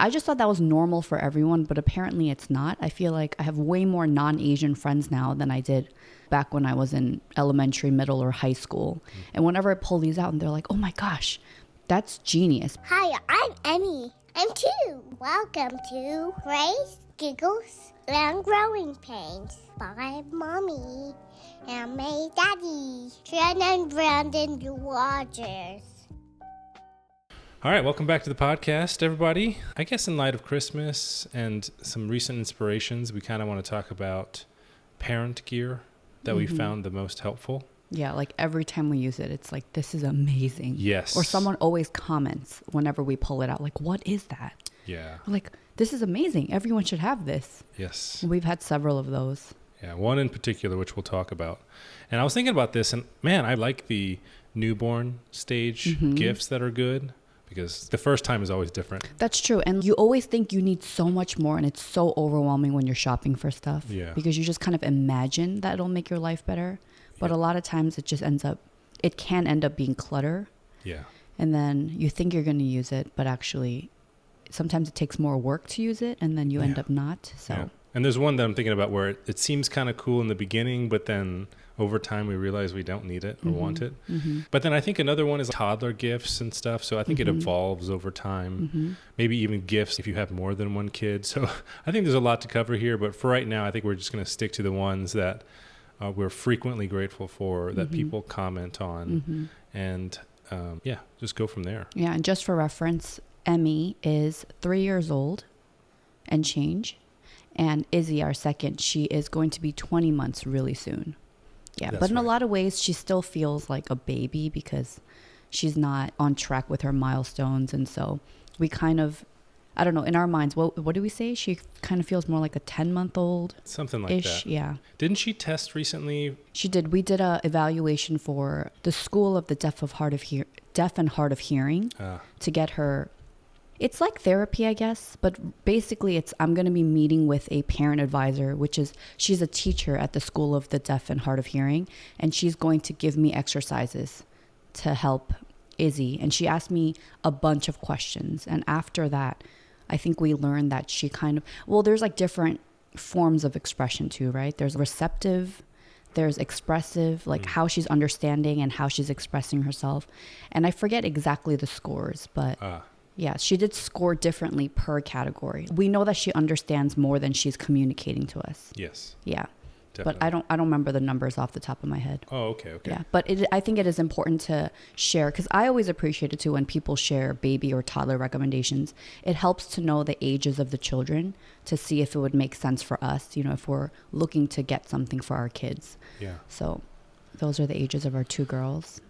I just thought that was normal for everyone, but apparently it's not. I feel like I have way more non-Asian friends now than I did back when I was in elementary, middle, or high school. And whenever I pull these out and they're like, oh my gosh, that's genius. Hi, I'm Emmy. I'm 2. Welcome to Grace, Giggles, and Growing Pains by Mommy and my daddy, Jenn and Brandon Rogers. All right, welcome back to the podcast, everybody. I guess in light of Christmas and some recent inspirations, we kind of want to talk about parent gear that we found the most helpful. Yeah, like every time we use it, it's like, this is amazing. Yes. Or someone always comments whenever we pull it out, like, what is that? Yeah. We're like, this is amazing. Everyone should have this. Yes. We've had several of those. Yeah, one in particular, which we'll talk about. And I was thinking about this, and man, I like the newborn stage gifts that are good, because the first time is always different. That's true. And you always think you need so much more, and it's so overwhelming when you're shopping for stuff. Yeah. Because you just kind of imagine that it'll make your life better. But a lot of times it just it can end up being clutter. Yeah. And then you think you're going to use it, but actually sometimes it takes more work to use it, and then you end up not. So. Yeah. And there's one that I'm thinking about where it seems kind of cool in the beginning, but then over time we realize we don't need it or want it. But then I think another one is toddler gifts and stuff. So I think it evolves over time. Maybe even gifts if you have more than one kid. So I think there's a lot to cover here. But for right now, I think we're just going to stick to the ones that we're frequently grateful for, that people comment on. And just go from there. Yeah, and just for reference, Emmy is 3 years old and change. And Izzy, our second, she is going to be 20 months really soon. Yeah, but in a lot of ways, she still feels like a baby because she's not on track with her milestones. And so we kind of, I don't know, in our minds, what do we say? She kind of feels more like a 10-month-old. Something like that. Yeah. Didn't she test recently? She did. We did a evaluation for the School of the Deaf and Hard of Hearing to get her. It's like therapy, I guess, but basically I'm going to be meeting with a parent advisor, she's a teacher at the School of the Deaf and Hard of Hearing, and she's going to give me exercises to help Izzy. And she asked me a bunch of questions. And after that, I think we learned that she there's like different forms of expression too, right? There's receptive, there's expressive, like how she's understanding and how she's expressing herself. And I forget exactly the scores, but... Yeah, she did score differently per category. We know that she understands more than she's communicating to us. Yes. Yeah. Definitely. But I don't remember the numbers off the top of my head. Oh, okay. Yeah, but I think it is important to share, because I always appreciate it too when people share baby or toddler recommendations. It helps to know the ages of the children to see if it would make sense for us, if we're looking to get something for our kids. Yeah. So those are the ages of our 2 girls.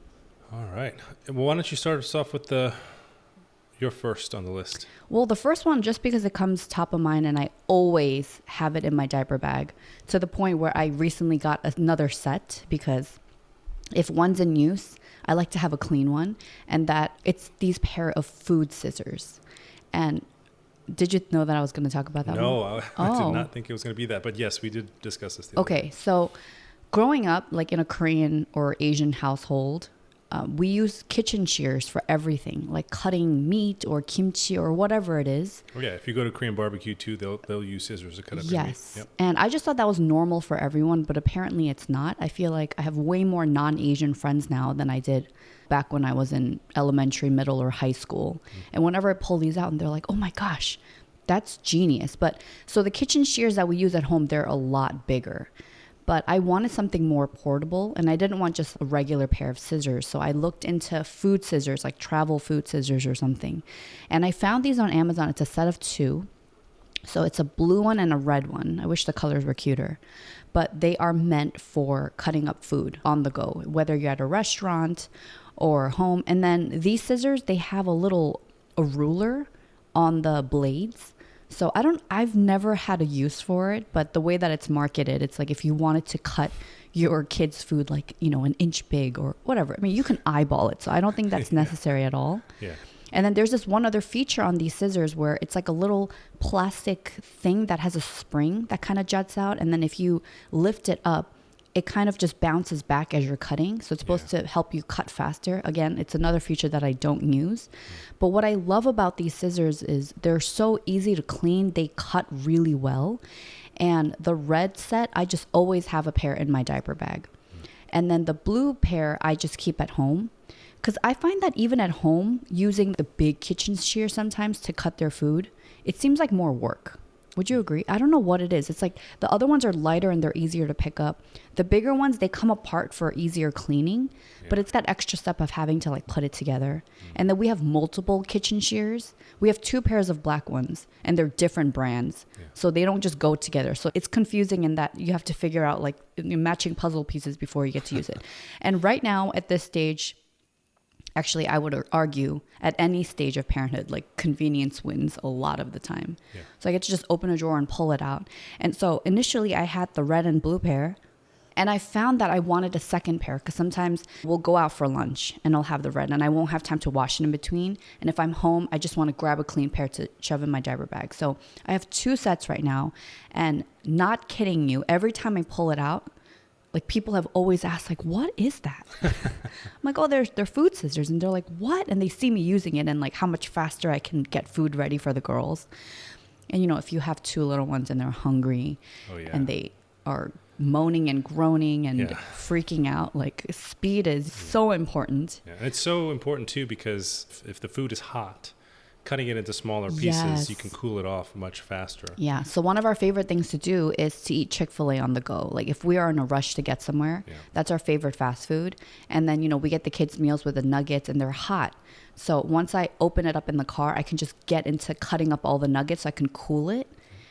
All right. Well, why don't you start us off with your first on the list? Well, the first one, just because it comes top of mind and I always have it in my diaper bag, to the point where I recently got another set, because if one's in use, I like to have a clean one, and that it's these pair of food scissors. And did you know that I was going to talk about that one? No, I did not think it was going to be that, but yes, we did discuss this the other day. So growing up, like in a Korean or Asian household, we use kitchen shears for everything, like cutting meat or kimchi or whatever it is. Oh yeah, if you go to Korean barbecue too, they'll use scissors to cut up meat. Yes, yep. And I just thought that was normal for everyone, but apparently it's not. I feel like I have way more non-Asian friends now than I did back when I was in elementary, middle, or high school. And whenever I pull these out and they're like, oh my gosh, that's genius. But so the kitchen shears that we use at home, they're a lot bigger. But I wanted something more portable, and I didn't want just a regular pair of scissors. So I looked into food scissors, like travel food scissors or something. And I found these on Amazon. It's a set of 2. So it's a blue one and a red one. I wish the colors were cuter. But they are meant for cutting up food on the go, whether you're at a restaurant or home. And then these scissors, they have a ruler on the blades. So I've never had a use for it, but the way that it's marketed, it's like if you wanted to cut your kid's food like, an inch big or whatever. I mean, you can eyeball it. So I don't think that's necessary at all. Yeah. And then there's this one other feature on these scissors where it's like a little plastic thing that has a spring that kind of juts out. And then if you lift it up, it kind of just bounces back as you're cutting. So it's supposed to help you cut faster. Again, it's another feature that I don't use. But what I love about these scissors is they're so easy to clean. They cut really well. And the red set, I just always have a pair in my diaper bag. And then the blue pair, I just keep at home. Because I find that even at home, using the big kitchen shear sometimes to cut their food, it seems like more work. Would you agree? I don't know what it is. It's like the other ones are lighter and they're easier to pick up. The bigger ones, they come apart for easier cleaning, but it's that extra step of having to like put it together. And then we have multiple kitchen shears. We have 2 pairs of black ones and they're different brands. So they don't just go together. So it's confusing in that you have to figure out like matching puzzle pieces before you get to use it. And right now at this stage, actually, I would argue at any stage of parenthood, like convenience wins a lot of the time. So I get to just open a drawer and pull it out. And so initially I had the red and blue pair, and I found that I wanted a second pair because sometimes we'll go out for lunch and I'll have the red and I won't have time to wash it in between. And if I'm home, I just want to grab a clean pair to shove in my diaper bag. So I have 2 sets right now, and not kidding you, every time I pull it out, like people have always asked, like, what is that? I'm like, oh, they're food scissors. And they're like, what? And they see me using it and like how much faster I can get food ready for the girls. And, you know, if you have 2 little ones and they're hungry and they are moaning and groaning and freaking out, like speed is so important. And it's so important too, because if the food is hot, cutting it into smaller pieces, you can cool it off much faster. Yeah. So one of our favorite things to do is to eat Chick-fil-A on the go. Like if we are in a rush to get somewhere, that's our favorite fast food. And then, you know, we get the kids' meals with the nuggets and they're hot. So once I open it up in the car, I can just get into cutting up all the nuggets so I can cool it.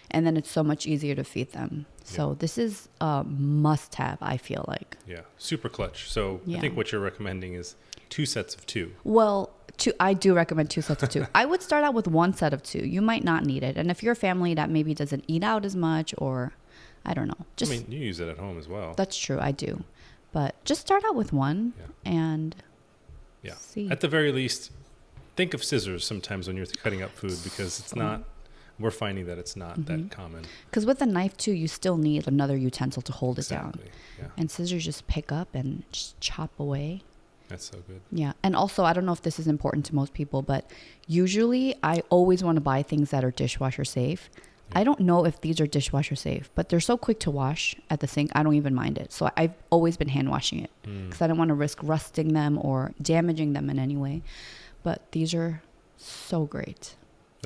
And then it's so much easier to feed them. So this is a must-have, I feel like. Yeah. Super clutch. So I think what you're recommending is 2 sets of 2. Well, I do recommend 2 sets of 2. I would start out with 1 set of 2. You might not need it. And if you're a family that maybe doesn't eat out as much, or I don't know. I mean, you use it at home as well. That's true. I do. But just start out with 1 and see. At the very least, think of scissors sometimes when you're cutting up food, because it's not, we're finding that it's not that common. Because with a knife too, you still need another utensil to hold it down. Yeah. And scissors just pick up and just chop away. That's so good. Yeah. And also, I don't know if this is important to most people, but usually I always want to buy things that are dishwasher safe. I don't know if these are dishwasher safe, but they're so quick to wash at the sink, I don't even mind it. So I've always been hand washing it because I don't want to risk rusting them or damaging them in any way. But these are so great.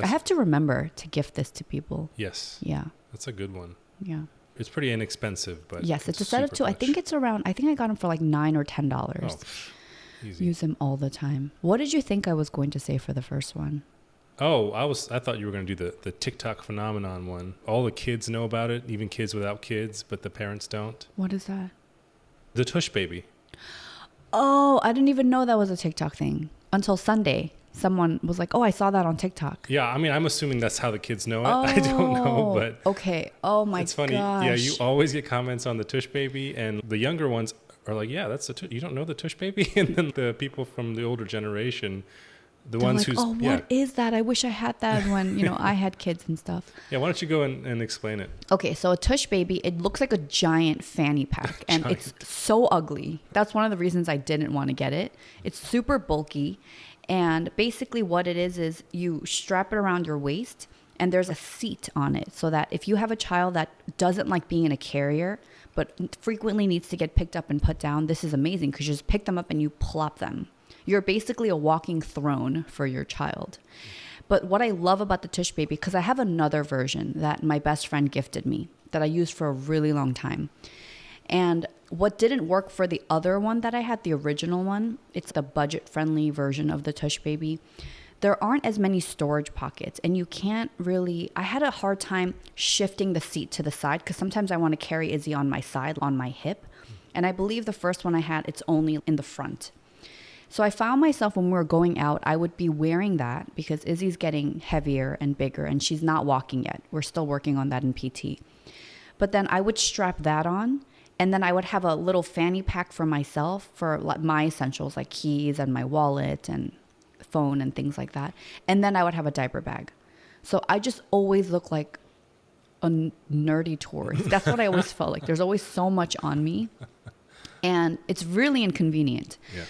I have to remember to gift this to people. Yes. Yeah. That's a good one. Yeah. It's pretty inexpensive, but yes, it's a set of 2. Clutch. I think it's around, I think I got them for like $9 or $10. Oh, easy. Use them all the time. What did you think I was going to say for the first one? Oh, I thought you were going to do the TikTok phenomenon one. All the kids know about it, even kids without kids, but the parents don't. What is that? The Tush Baby. Oh, I didn't even know that was a TikTok thing until Sunday. Someone was like, oh, I saw that on TikTok. Yeah, I mean, I'm assuming that's how the kids know it. I don't know, but... Okay. Oh, my gosh. It's funny. Yeah, you always get comments on the Tush Baby, and the younger ones are like, yeah, that's you don't know the Tush Baby? And then the people from the older generation, they're ones like, oh, what is that? I wish I had that when, you know, I had kids and stuff. Yeah, why don't you go and explain it? Okay, so a Tush Baby, it looks like a giant fanny pack, and it's so ugly. That's one of the reasons I didn't want to get it. It's super bulky. And basically what it is you strap it around your waist and there's a seat on it so that if you have a child that doesn't like being in a carrier but frequently needs to get picked up and put down, this is amazing because you just pick them up and you plop them. You're basically a walking throne for your child. But what I love about the Tush Baby, because I have another version that my best friend gifted me that I used for a really long time. And what didn't work for the other one that I had, the original one, it's the budget-friendly version of the Tush Baby. There aren't as many storage pockets, and you can't really... I had a hard time shifting the seat to the side because sometimes I want to carry Izzy on my side, on my hip. And I believe the first one I had, it's only in the front. So I found myself when we were going out, I would be wearing that because Izzy's getting heavier and bigger, and she's not walking yet. We're still working on that in PT. But then I would strap that on. And then I would have a little fanny pack for myself for my essentials like keys and my wallet and phone and things like that. And then I would have a diaper bag. So I just always look like a nerdy tourist. That's what I always felt like. There's always so much on me. And it's really inconvenient. Yeah.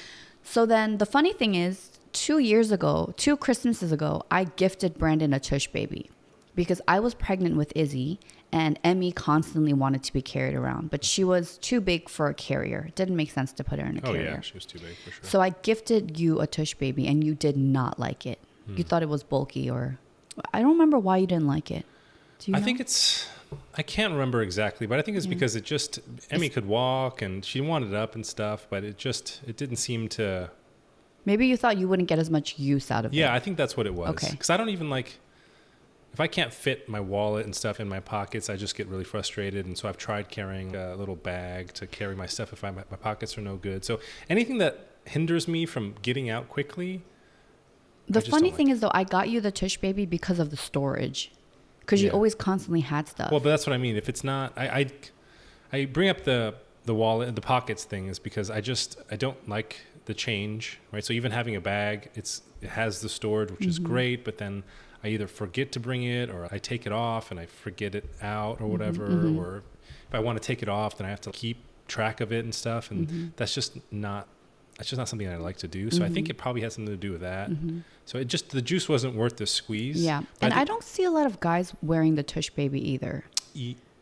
So then the funny thing is, 2 Christmases ago, I gifted Brandon a Tush Baby because I was pregnant with Izzy and Emmy constantly wanted to be carried around, but she was too big for a carrier. It didn't make sense to put her in a carrier. Oh yeah, she was too big for sure. So I gifted you a Tush Baby and you did not like it. You thought it was bulky, or I don't remember why you didn't like it. Do you know? I think I can't remember exactly, but I think it's because Emmy could walk and she wanted it up and stuff, but it didn't seem to. Maybe you thought you wouldn't get as much use out of it. Yeah, I think that's what it was. Okay. Because I don't even if I can't fit my wallet and stuff in my pockets, I just get really frustrated. And so I've tried carrying a little bag to carry my stuff if my pockets are no good. So anything that hinders me from getting out quickly. The funny thing is, though, I got you the Tush Baby because of the storage. Because you always constantly had stuff. Well, but that's what I mean. If it's not, I bring up the wallet, the pockets thing is because I don't like the change, right? So even having a bag, it has the storage, which is great, but then I either forget to bring it or I take it off and I forget it out or whatever. Or if I want to take it off, then I have to keep track of it and stuff. And that's just not something I like to do. So I think it probably has something to do with that. So the juice wasn't worth the squeeze. Yeah. And I don't see a lot of guys wearing the Tush Baby either.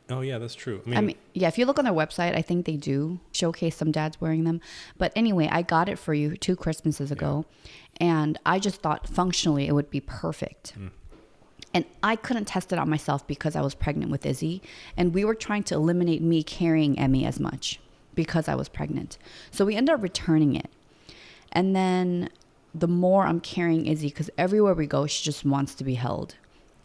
Oh yeah, that's true. I mean, yeah, if you look on their website, I think they do showcase some dads wearing them. But anyway, I got it for you 2 Christmases ago. And I just thought functionally it would be perfect. And I couldn't test it on myself because I was pregnant with Izzy. And we were trying to eliminate me carrying Emmy as much because I was pregnant. So we ended up returning it. And then the more I'm carrying Izzy, because everywhere we go, she just wants to be held.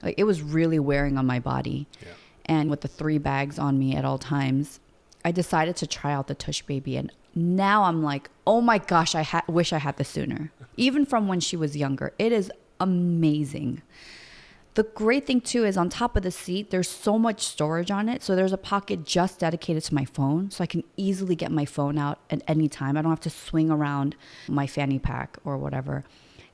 Like, it was really wearing on my body. Yeah. And with the 3 bags on me at all times, I decided to try out the Tush Baby. And now I'm like, oh my gosh, I wish I had this sooner. Even from when she was younger. It is amazing. The great thing too is on top of the seat, there's so much storage on it. So there's a pocket just dedicated to my phone. So I can easily get my phone out at any time. I don't have to swing around my fanny pack or whatever.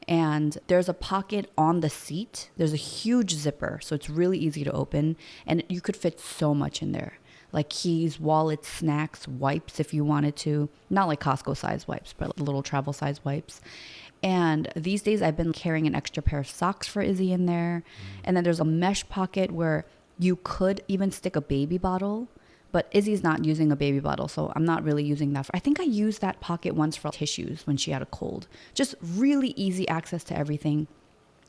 And there's a pocket on the seat. There's a huge zipper. So it's really easy to open. And you could fit so much in there. Like keys, wallets, snacks, wipes if you wanted to. Not like Costco size wipes, but little travel size wipes. And these days I've been carrying an extra pair of socks for Izzy in there. And then there's a mesh pocket where you could even stick a baby bottle. But Izzy's not using a baby bottle, so I'm not really using that. I think I used that pocket once for tissues when she had a cold. Just really easy access to everything.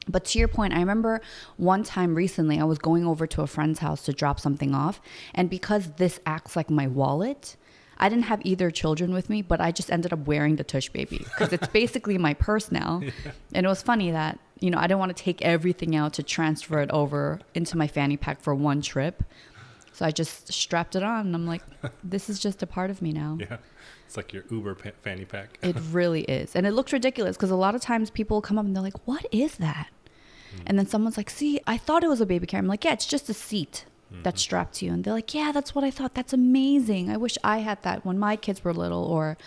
But to your point, I remember one time recently I was going over to a friend's house to drop something off. And because this acts like my wallet, I didn't have either children with me, but I just ended up wearing the Tush Baby because it's basically my purse now. Yeah. And it was funny that, I didn't want to take everything out to transfer it over into my fanny pack for one trip. So I just strapped it on and I'm like, this is just a part of me now. Yeah. It's like your Uber fanny pack. It really is. And it looks ridiculous because a lot of times people come up and they're like, what is that? And then someone's like, see, I thought it was a baby carrier. I'm like, yeah, it's just a seat that's strapped to you. And they're like, yeah, that's what I thought. That's amazing. I wish I had that when my kids were little. Or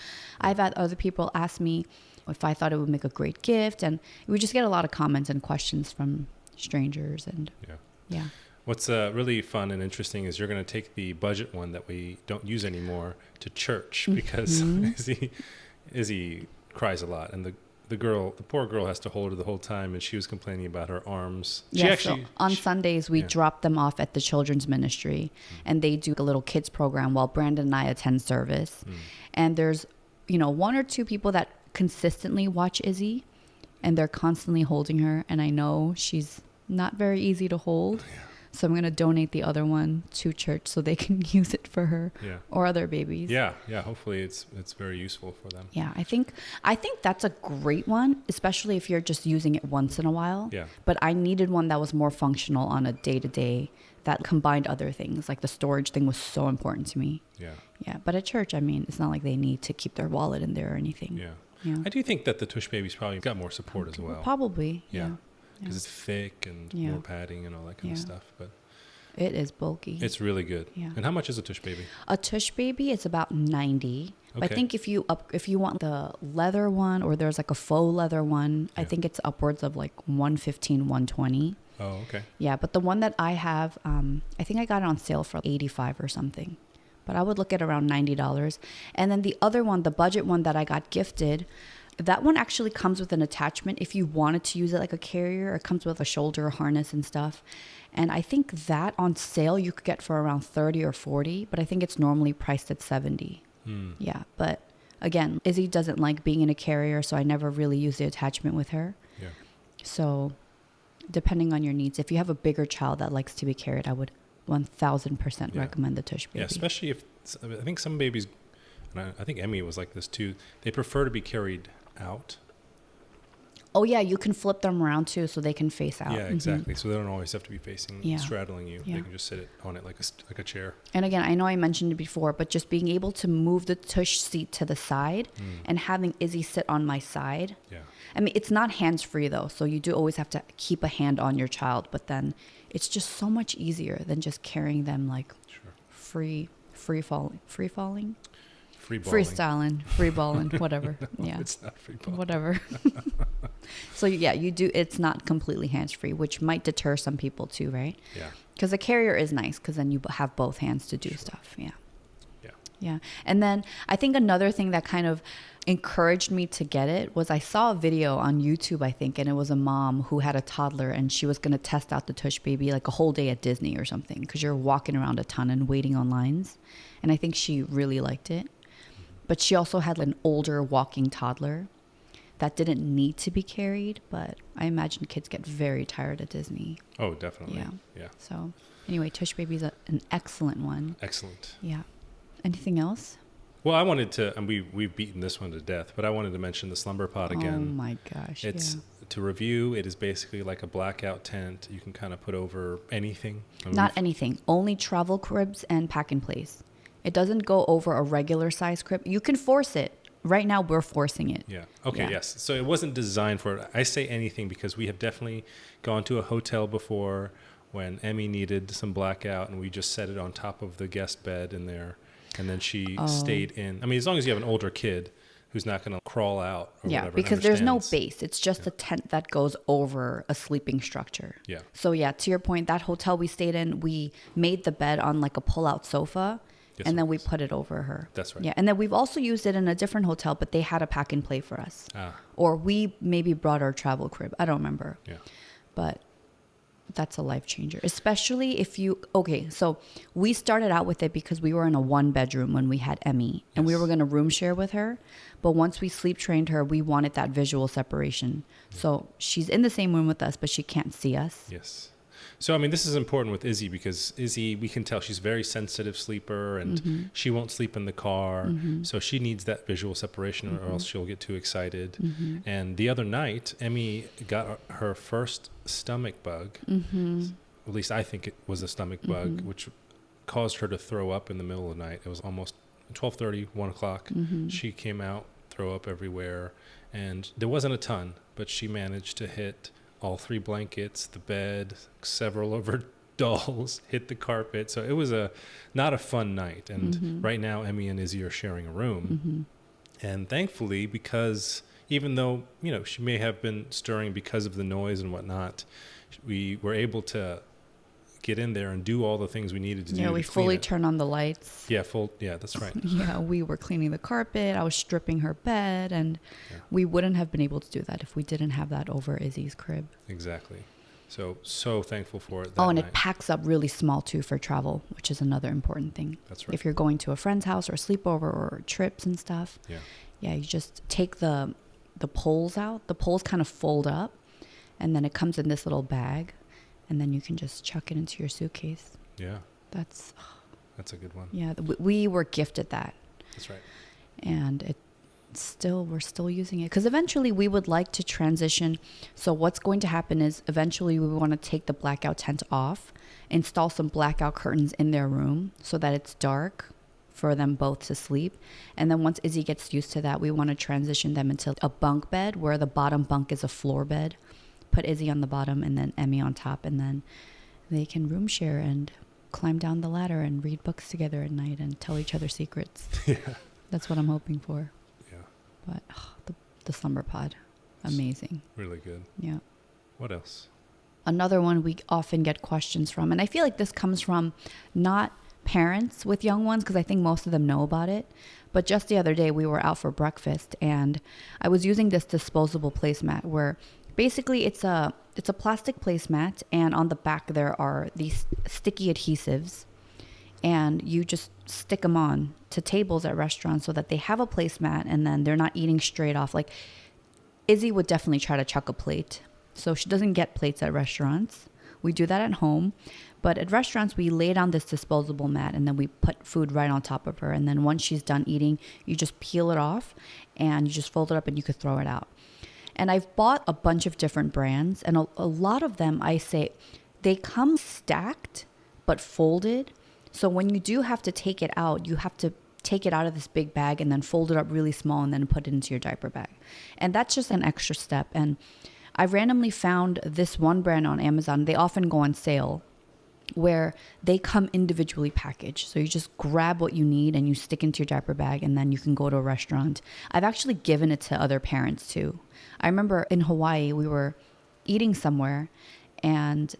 I've had other people ask me if I thought it would make a great gift. And we just get a lot of comments and questions from strangers. And yeah. What's really fun and interesting is you're going to take the budget one that we don't use anymore to church because Izzy cries a lot. And the poor girl has to hold her the whole time, and she was complaining about her arms. So on Sundays, we drop them off at the children's ministry, and they do a little kids program while Brandon and I attend service. And there's, 1 or 2 people that consistently watch Izzy, and they're constantly holding her. And I know she's not very easy to hold. Yeah. So I'm going to donate the other one to church so they can use it for her or other babies. Yeah. Hopefully it's very useful for them. Yeah, I think that's a great one, especially if you're just using it once in a while. Yeah. But I needed one that was more functional on a day-to-day that combined other things. Like the storage thing was so important to me. Yeah. Yeah, but at church, it's not like they need to keep their wallet in there or anything. Yeah. I do think that the Tush Baby's probably got more support as well. Probably. Yeah. Because it's thick and more padding and all that kind of stuff. But it is bulky. It's really good. Yeah. And how much is a Tush Baby? A Tush Baby is about $90. Okay. I think if you want the leather one or there's like a faux leather one, I think it's upwards of like $115, $120. Oh, okay. Yeah, but the one that I have, I think I got it on sale for $85 or something. But I would look at around $90. And then the other one, the budget one that I got gifted, that one actually comes with an attachment. If you wanted to use it like a carrier, it comes with a shoulder harness and stuff. And I think that on sale you could get for around $30 or $40, but I think it's normally priced at $70. Yeah, but again, Izzy doesn't like being in a carrier, so I never really use the attachment with her. Yeah. So depending on your needs, if you have a bigger child that likes to be carried, I would 1000% recommend the Tush Baby. Yeah, especially if, I think some babies, and I think Emmy was like this too, they prefer to be carried out. Oh yeah, you can flip them around too so they can face out. Yeah, exactly. So they don't always have to be facing, Yeah. straddling you. Yeah. They can just sit on it like a chair. And again, I know I mentioned it before, but just being able to move the Tush seat to the side and having Izzy sit on my side. Yeah. I mean, it's not hands-free though, so you do always have to keep a hand on your child, but then it's just so much easier than just carrying them like free falling, Free balling. free balling, whatever. Yeah. It's not free balling. Whatever. So yeah, you do. It's not completely hands-free, which might deter some people too, right? Yeah. Because a carrier is nice because then you have both hands to do stuff. Yeah. Yeah. Yeah. And then I think another thing that kind of encouraged me to get it was I saw a video on YouTube, I think, and it was a mom who had a toddler and she was going to test out the Tush Baby like a whole day at Disney or something because you're walking around a ton and waiting on lines. And I think she really liked it. But she also had an older walking toddler that didn't need to be carried. But I imagine kids get very tired at Disney. Oh, definitely. Yeah. Yeah. So anyway, Tush Baby's an excellent one. Excellent. Yeah. Anything else? Well, I wanted to, and we've beaten this one to death, but I wanted to mention the Slumber Pod again. Oh my gosh. It's to review. It is basically like a blackout tent. You can kind of put over anything. Not anything. Only travel cribs and pack and place. It doesn't go over a regular size crib. You can force it. Right now, we're forcing it. Yeah. Okay. Yeah. Yes. So it wasn't designed for it. I say anything because we have definitely gone to a hotel before when Emmy needed some blackout, and we just set it on top of the guest bed in there, and then she stayed in. I mean, as long as you have an older kid who's not going to crawl out or whatever. Because there's no base. It's just a tent that goes over a sleeping structure. Yeah. So yeah, to your point, that hotel we stayed in, we made the bed on like a pull-out sofa. Yes, and then we put it over her. That's right. Yeah, and then we've also used it in a different hotel, but they had a pack and play for us. Ah. Or we maybe brought our travel crib. I don't remember. Yeah. But that's a life changer, especially if you, okay, so we started out with it because we were in a 1-bedroom when we had Emmy and we were going to room share with her. But once we sleep trained her, we wanted that visual separation. Yeah. So she's in the same room with us, but she can't see us. Yes. So, I mean, this is important with Izzy because Izzy, we can tell she's a very sensitive sleeper and she won't sleep in the car. So she needs that visual separation or else she'll get too excited. And the other night, Emmy got her first stomach bug. At least I think it was a stomach bug, which caused her to throw up in the middle of the night. It was almost 12:30, 1 o'clock. She came out, throw up everywhere. And there wasn't a ton, but she managed to hit all 3 blankets, the bed, several of her dolls, hit the carpet. So it was not a fun night. And right now, Emmy and Izzy are sharing a room. And thankfully, because even though, she may have been stirring because of the noise and whatnot, we were able to get in there and do all the things we needed to do. Yeah, we fully turned on the lights. Yeah, that's right. Yeah, we were cleaning the carpet. I was stripping her bed, and we wouldn't have been able to do that if we didn't have that over Izzy's crib. Exactly. So thankful for it. And it packs up really small too for travel, which is another important thing. That's right. If you're going to a friend's house or a sleepover or trips and stuff. Yeah, you just take the poles out. The poles kind of fold up, and then it comes in this little bag. And then you can just chuck it into your suitcase. Yeah. That's a good one. Yeah, we were gifted that. That's right. And we're still using it. Because eventually we would like to transition. So what's going to happen is eventually we want to take the blackout tent off, install some blackout curtains in their room so that it's dark for them both to sleep. And then once Izzy gets used to that, we want to transition them into a bunk bed where the bottom bunk is a floor bed. Put Izzy on the bottom and then Emmy on top, and then they can room share and climb down the ladder and read books together at night and tell each other secrets. Yeah. That's what I'm hoping for. Yeah. But the Slumber Pod, amazing. Really good. Yeah. What else? another one we often get questions from, and I feel like this comes from not parents with young ones, because I think most of them know about it. But just the other day, we were out for breakfast, and I was using this disposable placemat where basically it's a plastic placemat, and on the back there are these sticky adhesives, and you just stick them on to tables at restaurants so that they have a placemat, and then they're not eating straight off. Like Izzy would definitely try to chuck a plate, so she doesn't get plates at restaurants. We do that at home. But at restaurants, we lay down this disposable mat, and then we put food right on top of her. And then once she's done eating, you just peel it off and you just fold it up and you could throw it out. And I've bought a bunch of different brands, and a lot of them, I say, they come stacked but folded. So when you do have to take it out, you have to take it out of this big bag and then fold it up really small and then put it into your diaper bag. And that's just an extra step. And I randomly found this one brand on Amazon. They often go on sale, where they come individually packaged. So you just grab what you need and you stick into your diaper bag, and then you can go to a restaurant. I've actually given it to other parents too. I remember in Hawaii, we were eating somewhere, and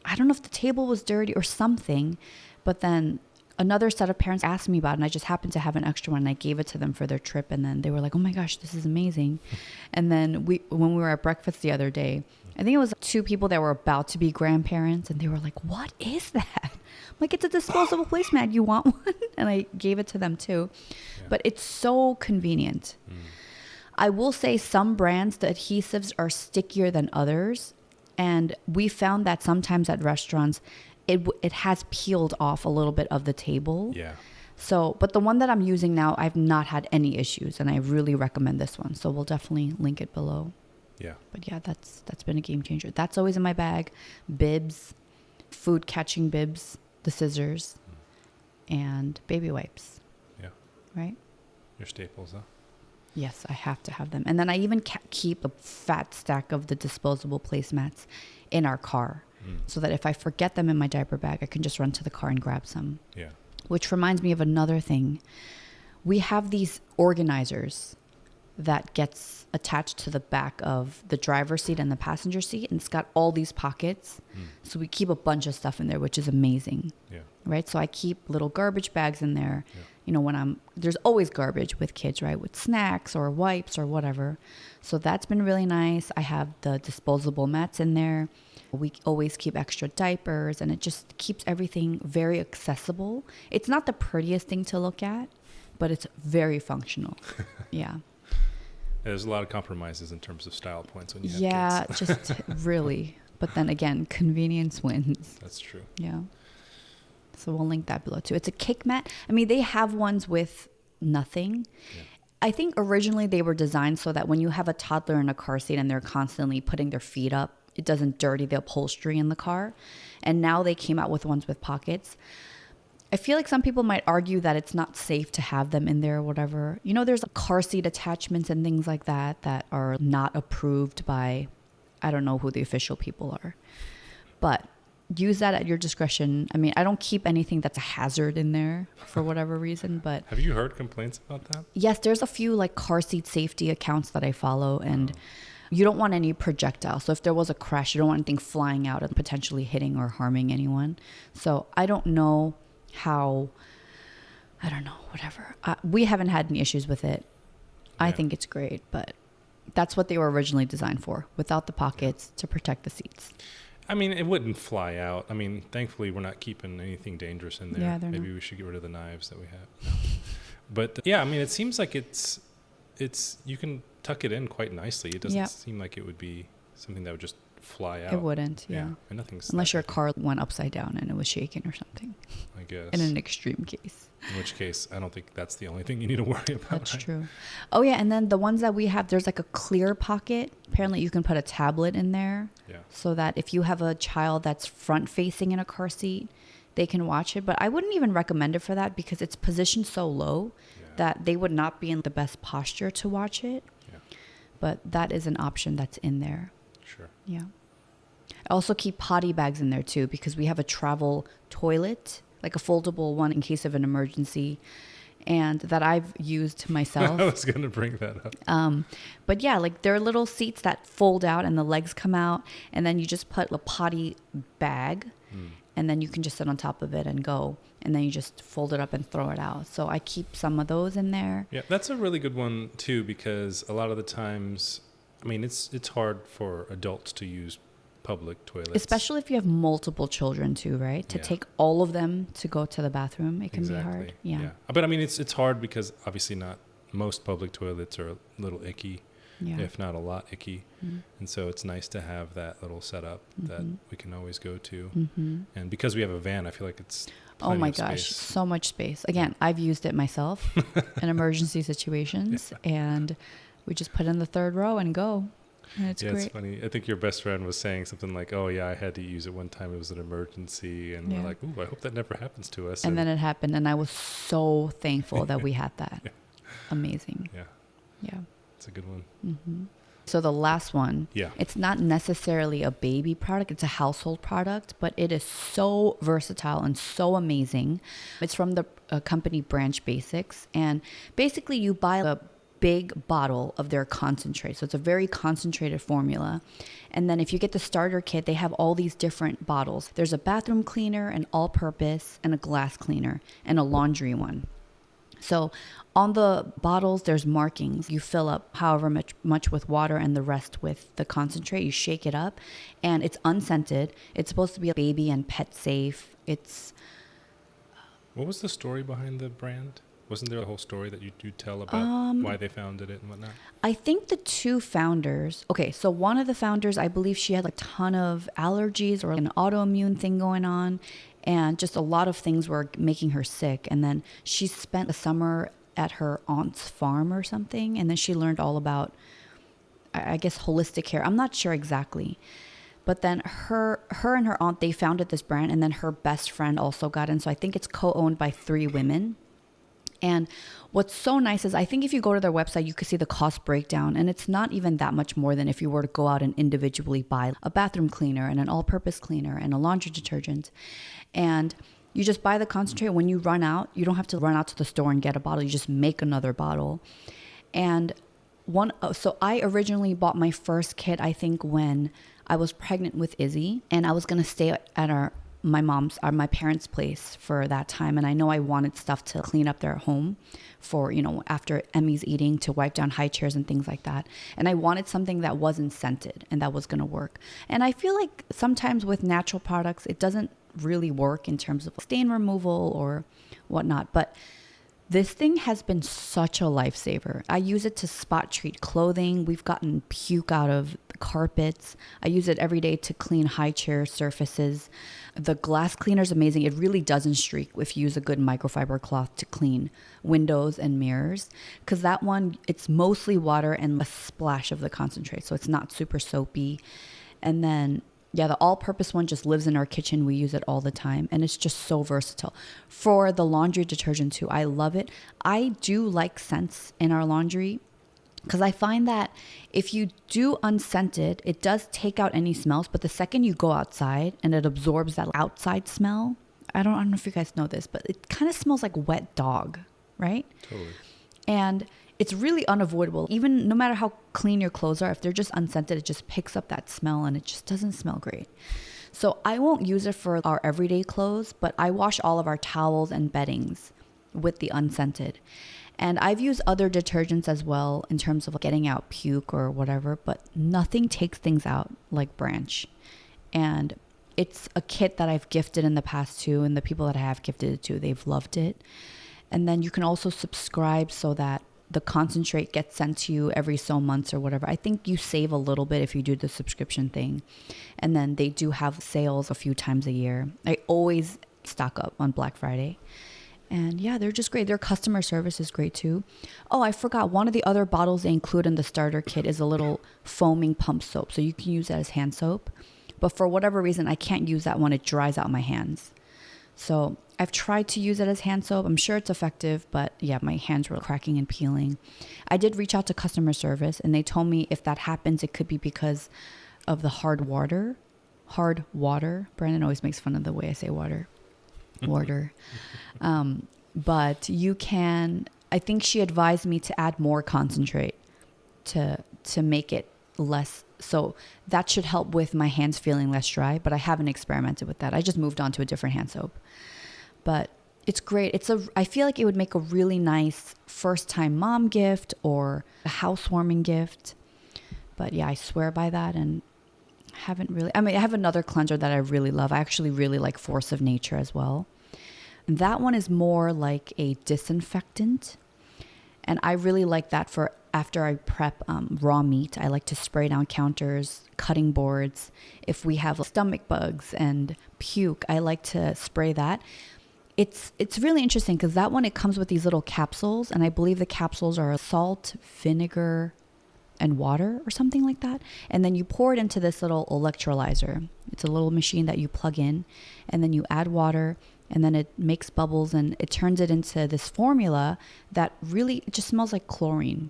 I don't know if the table was dirty or something, but then another set of parents asked me about it, and I just happened to have an extra one, and I gave it to them for their trip. And then they were like, oh my gosh, this is amazing. And then when we were at breakfast the other day, I think it was 2 people that were about to be grandparents, and they were like, what is that? I'm like, it's a disposable placemat. You want one? And I gave it to them too. Yeah. But it's so convenient. I will say some brands, the adhesives are stickier than others. And we found that sometimes at restaurants, it has peeled off a little bit of the table. Yeah. So, but the one that I'm using now, I've not had any issues, and I really recommend this one. So we'll definitely link it below. Yeah. But yeah, that's been a game changer. That's always in my bag. Bibs, food catching bibs, the scissors, and baby wipes. Yeah. Right? Your staples, huh? Yes, I have to have them. And then I even keep a fat stack of the disposable placemats in our car, so that if I forget them in my diaper bag, I can just run to the car and grab some. Yeah. Which reminds me of another thing. We have these organizers that gets attached to the back of the driver's seat and the passenger seat, and it's got all these pockets. So we keep a bunch of stuff in there, which is amazing. Yeah. Right? So I keep little garbage bags in there. Yeah. You know, there's always garbage with kids, right? With snacks or wipes or whatever. So that's been really nice. I have the disposable mats in there. We always keep extra diapers, and it just keeps everything very accessible. It's not the prettiest thing to look at, but it's very functional. Yeah. There's a lot of compromises in terms of style points when you have kids. Yeah, just really. But then again, convenience wins. That's true. Yeah. So we'll link that below too. It's a kick mat. I mean, they have ones with nothing. Yeah. I think originally they were designed so that when you have a toddler in a car seat and they're constantly putting their feet up, it doesn't dirty the upholstery in the car. And now they came out with ones with pockets. I feel like some people might argue that it's not safe to have them in there or whatever. You know, there's car seat attachments and things like that that are not approved by, I don't know who the official people are. But use that at your discretion. I mean, I don't keep anything that's a hazard in there for whatever reason, but... Have you heard complaints about that? Yes, there's a few like car seat safety accounts that I follow, and you don't want any projectiles. So if there was a crash, you don't want anything flying out and potentially hitting or harming anyone. So I don't know whatever. We haven't had any issues with it. I think it's great, but that's what they were originally designed for, without the pockets to protect the seats. I mean, it wouldn't fly out. I mean, thankfully, we're not keeping anything dangerous in there. Yeah, maybe we should get rid of the knives that we have. But yeah, I mean, it seems like it's you can tuck it in quite nicely. It doesn't seem like it would be something that would just fly out. It wouldn't, yeah. And nothing's unless your car went upside down and it was shaking or something. I guess. In an extreme case. In which case, I don't think that's the only thing you need to worry about. That's true. Oh, yeah. And then the ones that we have, there's like a clear pocket. Apparently, you can put a tablet in there. Yeah. So that if you have a child that's front facing in a car seat, they can watch it. But I wouldn't even recommend it for that because it's positioned so low that they would not be in the best posture to watch it. Yeah. But that is an option that's in there. Sure. Yeah. I also keep potty bags in there too because we have a travel toilet, like a foldable one in case of an emergency. and that I've used myself. I was going to bring that up. But yeah, like there are little seats that fold out and the legs come out, and then you just put a potty bag and then you can just sit on top of it and go, and then you just fold it up and throw it out. So I keep some of those in there. Yeah, that's a really good one too, because a lot of the times, I mean, it's hard for adults to use public toilets. Especially if you have multiple children too, right? To take all of them to go to the bathroom, it can be hard. Yeah. But I mean, it's hard because obviously not most public toilets are a little icky, if not a lot icky. And so it's nice to have that little setup that we can always go to. And because we have a van, I feel like it's oh my gosh, so much space. Again, I've used it myself in emergency situations, and we just put in the third row and go. And it's great. It's funny. I think your best friend was saying something like, oh yeah, I had to use it one time. It was an emergency. And we're like, ooh, I hope that never happens to us. And then it happened. And I was so thankful that we had that. Amazing. Yeah. It's a good one. So the last one, it's not necessarily a baby product. It's a household product, but it is so versatile and so amazing. It's from the company Branch Basics. And basically you buy a big bottle of their concentrate. So it's a very concentrated formula. And then if you get the starter kit, they have all these different bottles. There's a bathroom cleaner, an all-purpose, and a glass cleaner, and a laundry one. So on the bottles, there's markings. You fill up however much with water and the rest with the concentrate. You shake it up, and it's unscented. It's supposed to be a baby and pet safe. What was the story behind the brand? Wasn't there a whole story that you do tell about why they founded it and whatnot? I think the two founders, so one of the founders, I believe she had a ton of allergies or an autoimmune thing going on, and just a lot of things were making her sick. And then she spent the summer at her aunt's farm or something, and then she learned all about, I guess, holistic care. I'm not sure exactly. But then her and her aunt, they founded this brand, and then her best friend also got in. So I think it's co-owned by 3 women. And what's so nice is I think if you go to their website, you can see the cost breakdown, and it's not even that much more than if you were to go out and individually buy a bathroom cleaner and an all-purpose cleaner and a laundry detergent. And you just buy the concentrate. When you run out, you don't have to run out to the store and get a bottle. You just make another bottle. And so I originally bought my first kit, I think, when I was pregnant with Izzy, and I was going to stay at my parents' place for that time. And I know I wanted stuff to clean up their home for, after Emmy's eating, to wipe down high chairs and things like that. And I wanted something that wasn't scented and that was going to work. And I feel like sometimes with natural products, it doesn't really work in terms of stain removal or whatnot. But this thing has been such a lifesaver. I use it to spot treat clothing. We've gotten puke out of carpets. I use it every day to clean high chair surfaces. The glass cleaner is amazing. It really doesn't streak if you use a good microfiber cloth to clean windows and mirrors, because that one, it's mostly water and a splash of the concentrate, so it's not super soapy. And then the all-purpose one just lives in our kitchen. We use it all the time, and it's just so versatile. For the laundry detergent too, I love it. I do like scents in our laundry, because I find that if you do unscented, it does take out any smells, but the second you go outside and it absorbs that outside smell, I don't know if you guys know this, but it kind of smells like wet dog, right? Totally. And it's really unavoidable. Even no matter how clean your clothes are, if they're just unscented, it just picks up that smell and it just doesn't smell great. So I won't use it for our everyday clothes, but I wash all of our towels and beddings with the unscented. And I've used other detergents as well in terms of getting out puke or whatever, but nothing takes things out like Branch. And it's a kit that I've gifted in the past too, and the people that I have gifted it to, they've loved it. And then you can also subscribe so that the concentrate gets sent to you every so months or whatever. I think you save a little bit if you do the subscription thing. And then they do have sales a few times a year. I always stock up on Black Friday. And they're just great. Their customer service is great too. Oh, I forgot. One of the other bottles they include in the starter kit is a little foaming pump soap. So you can use that as hand soap. But for whatever reason, I can't use that when it dries out my hands. So I've tried to use it as hand soap. I'm sure it's effective, but my hands were cracking and peeling. I did reach out to customer service, and they told me if that happens, it could be because of the hard water. Brandon always makes fun of the way I say water. but you can, I think she advised me to add more concentrate to make it less. So that should help with my hands feeling less dry, but I haven't experimented with that. I just moved on to a different hand soap. But it's great. I feel like it would make a really nice first time mom gift or a housewarming gift. But yeah, I swear by that, and haven't really, I mean, I have another cleanser that I really love. I actually really like Force of Nature as well. And that one is more like a disinfectant. And I really like that for after I prep raw meat. I like to spray down counters, cutting boards. If we have stomach bugs and puke, I like to spray that. It's really interesting because that one, it comes with these little capsules. And I believe the capsules are salt, vinegar, and water or something like that. And then you pour it into this little electrolyzer. It's a little machine that you plug in, and then you add water, and then it makes bubbles, and it turns it into this formula that really, it just smells like chlorine.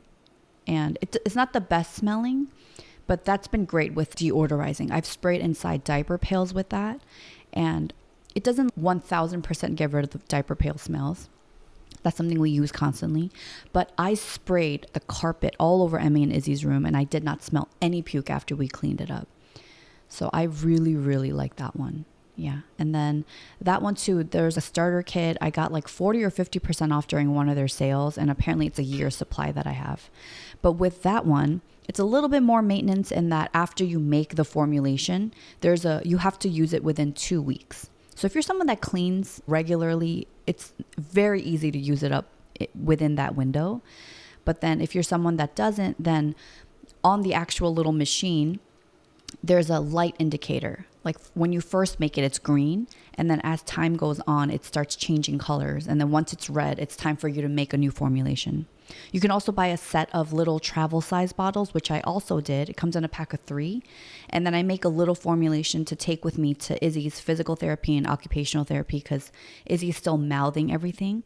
And it's not the best smelling, but that's been great with deodorizing. I've sprayed inside diaper pails with that, and it doesn't 1000% get rid of the diaper pail smells. That's something we use constantly. But I sprayed the carpet all over Emmy and Izzy's room, and I did not smell any puke after we cleaned it up. So I really, really like that one. Yeah. And then that one too, there's a starter kit. I got like 40 or 50% off during one of their sales. And apparently it's a year's supply that I have. But with that one, it's a little bit more maintenance in that after you make the formulation, you have to use it within 2 weeks. So if you're someone that cleans regularly, it's very easy to use it up within that window. But then if you're someone that doesn't, then on the actual little machine, there's a light indicator. Like when you first make it, it's green. And then as time goes on, it starts changing colors. And then once it's red, it's time for you to make a new formulation. You can also buy a set of little travel size bottles, which I also did. It comes in a pack of 3. And then I make a little formulation to take with me to Izzy's physical therapy and occupational therapy because Izzy's still mouthing everything.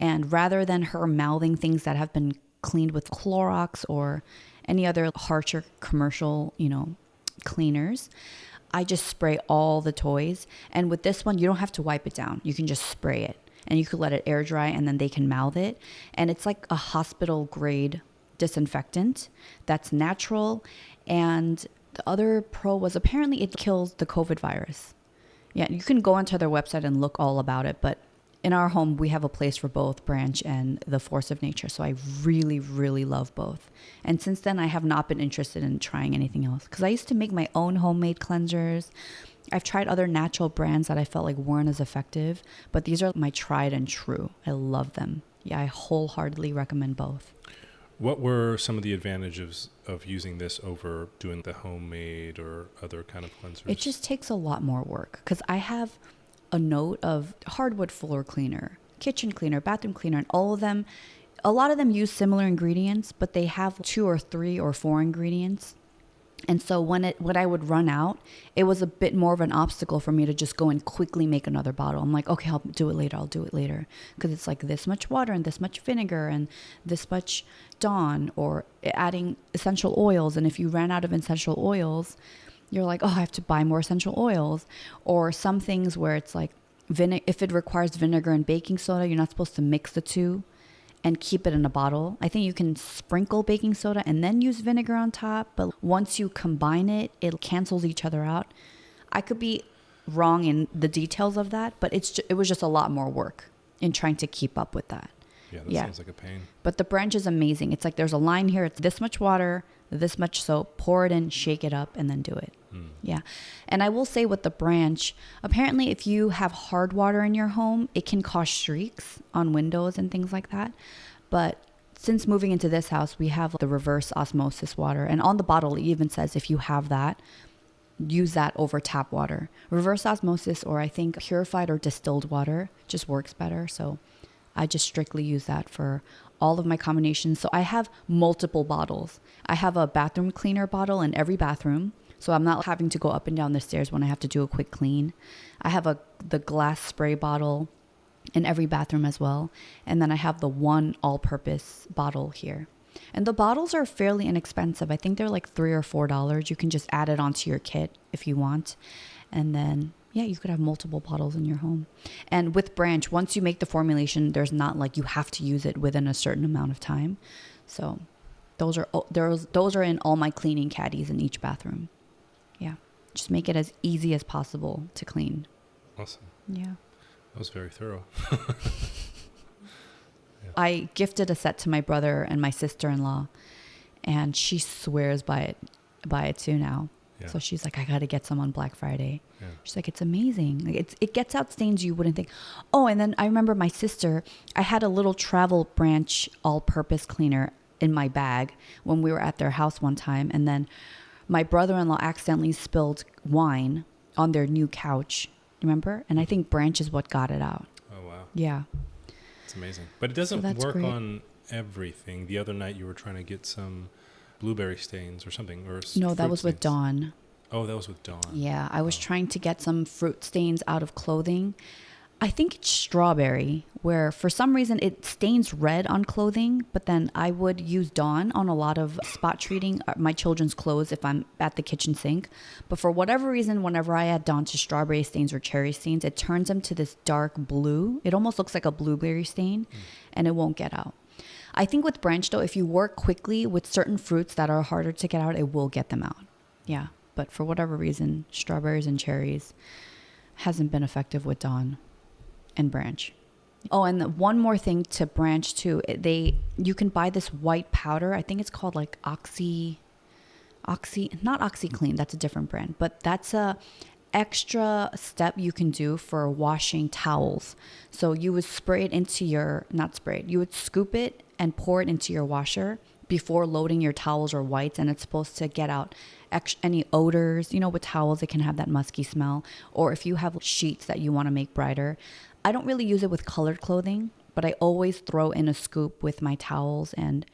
And rather than her mouthing things that have been cleaned with Clorox or any other harsher commercial, cleaners, I just spray all the toys. And with this one, you don't have to wipe it down. You can just spray it. And you could let it air dry, and then they can mouth it. And it's like a hospital grade disinfectant that's natural. And the other pro was apparently it kills the COVID virus. Yeah, you can go onto their website and look all about it. But in our home, we have a place for both Branch and the Force of Nature. So I really, really love both. And since then, I have not been interested in trying anything else. Because I used to make my own homemade cleansers. I've tried other natural brands that I felt like weren't as effective, but these are my tried and true. I love them. Yeah, I wholeheartedly recommend both. What were some of the advantages of using this over doing the homemade or other kind of cleansers? It just takes a lot more work because I have a note of hardwood floor cleaner, kitchen cleaner, bathroom cleaner, and all of them, a lot of them use similar ingredients, but they have 2 or 3 or 4 ingredients. And so when I would run out, it was a bit more of an obstacle for me to just go and quickly make another bottle. I'm like, okay, I'll do it later. Because it's like this much water and this much vinegar and this much Dawn, or adding essential oils. And if you ran out of essential oils, you're like, oh, I have to buy more essential oils. Or some things where it's like, if it requires vinegar and baking soda, you're not supposed to mix the two and keep it in a bottle. I think you can sprinkle baking soda and then use vinegar on top. But once you combine it, it cancels each other out. I could be wrong in the details of that, but it was just a lot more work in trying to keep up with that. Yeah, that sounds like a pain. But the Branch is amazing. It's like there's a line here. It's this much water, this much soap, pour it in, shake it up, and then do it. Yeah. And I will say with the Branch, apparently if you have hard water in your home, it can cause streaks on windows and things like that. But since moving into this house, we have the reverse osmosis water. And on the bottle, it even says if you have that, use that over tap water. Reverse osmosis, or I think purified or distilled water, just works better. So I just strictly use that for all of my combinations. So I have multiple bottles. I have a bathroom cleaner bottle in every bathroom. So I'm not having to go up and down the stairs when I have to do a quick clean. I have the glass spray bottle in every bathroom as well. And then I have the one all-purpose bottle here. And the bottles are fairly inexpensive. I think they're like $3 or $4. You can just add it onto your kit if you want. And then, Yeah, you could have multiple bottles in your home. And with Branch, once you make the formulation, there's not like you have to use it within a certain amount of time. So those are in all my cleaning caddies in each bathroom. Yeah. Just make it as easy as possible to clean. Awesome. Yeah. That was very thorough. I gifted a set to my brother and my sister-in-law, and she swears by it too now. Yeah. So she's like, I got to get some on Black Friday. Yeah. She's like, it's amazing. Like it gets out stains you wouldn't think. Oh, and then I remember my sister, I had a little travel Branch all-purpose cleaner in my bag when we were at their house one time. And then my brother-in-law accidentally spilled wine on their new couch. Remember? And I think Branch is what got it out. Oh, wow. Yeah. It's amazing. But it doesn't work on everything. The other night you were trying to get some blueberry stains or something. No, that was with Dawn. Oh, that was with Dawn. Yeah, I was trying to get some fruit stains out of clothing. I think it's strawberry, where for some reason it stains red on clothing, but then I would use Dawn on a lot of spot treating my children's clothes if I'm at the kitchen sink. But for whatever reason, whenever I add Dawn to strawberry stains or cherry stains, it turns them to this dark blue. It almost looks like a blueberry stain, and it won't get out. I think with Branch, though, if you work quickly with certain fruits that are harder to get out, it will get them out. Yeah, but for whatever reason, strawberries and cherries hasn't been effective with Dawn and Branch. Oh, and one more thing to Branch too. You can buy this white powder. I think it's called like not OxyClean. That's a different brand, but that's a extra step you can do for washing towels. So you would you would scoop it and pour it into your washer before loading your towels or whites, and it's supposed to get out any odors. You know, with towels, it can have that musky smell. Or if you have sheets that you want to make brighter. I don't really use it with colored clothing, but I always throw in a scoop with my towels, and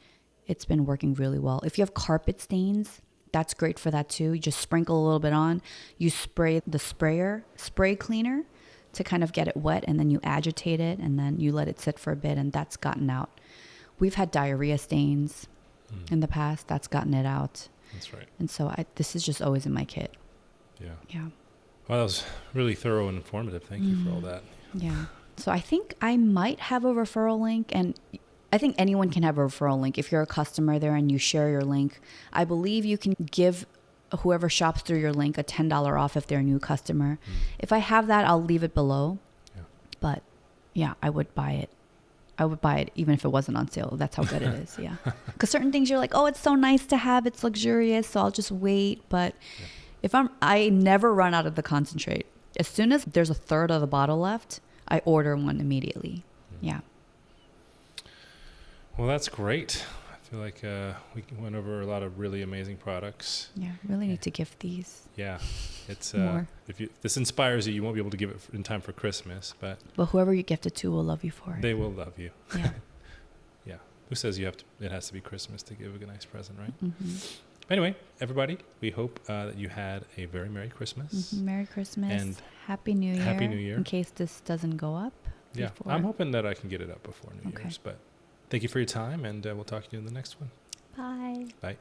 it's been working really well. If you have carpet stains, that's great for that too. You just sprinkle a little bit on. You spray the spray cleaner to kind of get it wet, and then you agitate it, and then you let it sit for a bit, and that's gotten out. We've had diarrhea stains in the past. That's gotten it out. That's right. And so this is just always in my kit. Yeah. Yeah. Well, that was really thorough and informative. Thank you for all that. Yeah. So I think I might have a referral link, and I think anyone can have a referral link. If you're a customer there and you share your link, I believe you can give whoever shops through your link a $10 off if they're a new customer. If I have that, I'll leave it below. Yeah. But yeah, I would buy it. I would buy it even if it wasn't on sale. That's how good it is. Yeah. Because certain things you're like, oh, it's so nice to have. It's luxurious. So I'll just wait. But I never run out of the concentrate. As soon as there's a third of the bottle left, I order one immediately. Yeah. Well, that's great. I feel like we went over a lot of really amazing products. Yeah, really need to gift these. Yeah, it's more. If this inspires you, you won't be able to give it in time for Christmas, but whoever you gift it to will love you for it. They will love you. Yeah. Yeah. Who says it has to be Christmas to give a nice present, right? Mm-hmm. Anyway, everybody, we hope that you had a very Merry Christmas. Mm-hmm. Merry Christmas. And Happy New Year. Happy New Year. In case this doesn't go up. Yeah, before. I'm hoping that I can get it up before New Year's, but thank you for your time, and we'll talk to you in the next one. Bye. Bye.